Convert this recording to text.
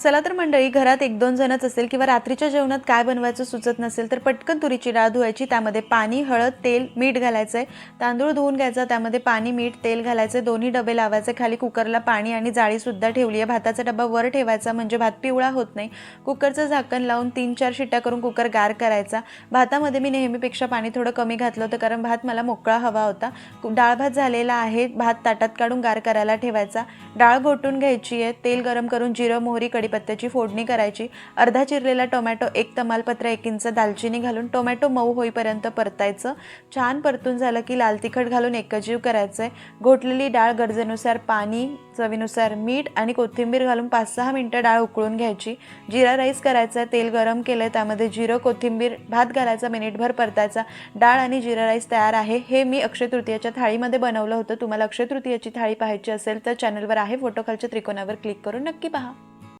चला तर मंडळी, घरात 1-2 जणच असेल किंवा रात्रीच्या जेवणात काय बनवायचं सुचत नसेल तर पटकन तुरीची डाळ धुवायची, त्यामध्ये पाणी, हळद, तेल, मीठ घालायचं आहे. तांदूळ धुवून घ्यायचा, त्यामध्ये पाणी, मीठ, तेल घालायचे, दोन्ही डबे लावायचे. खाली कुकरला पाणी आणि जाळीसुद्धा ठेवली आहे. भाताचा डबा वर ठेवायचा म्हणजे भात पिवळा होत नाही. कुकरचं झाकण लावून 3-4 शिट्ट्या करून कुकर गार करायचा. भातामध्ये मी नेहमीपेक्षा पाणी थोडं कमी घातलं होतं कारण भात मला मोकळा हवा होता. डाळ भात झालेला आहे. भात ताटात काढून गार करायला ठेवायचा. डाळ घोटून घ्यायची आहे. तेल गरम करून जिरं, मोहरी, कढीपत्त्याची फोडणी करायची. अर्धा चिरलेला टोमॅटो, 1 तमालपत्र, 1 इंच दालचिनी घालून टोमॅटो मऊ होईपर्यंत परतायचं. छान परतून झालं की लाल तिखट घालून एकजीव करायचं आहे. घोटलेली डाळ, गरजेनुसार पाणी, चवीनुसार मीठ आणि कोथिंबीर घालून 5-6 मिनिटं डाळ उकळून घ्यायची. जिरा राईस करायचा. तेल गरम केलं, त्यामध्ये जिरं, कोथिंबीर, भात घालायचा, मिनिटभर परतायचा. डाळ आणि जिरा राईस तयार आहे. हे मी अक्षय तृतीयेच्या थाळीमध्ये बनवलं होतं. तुम्हाला अक्षय तृतीयेची थाळी पाहायची असेल तर चॅनलवर आहे, फोटो खालच्या त्रिकोणावर क्लिक करून नक्की पहा.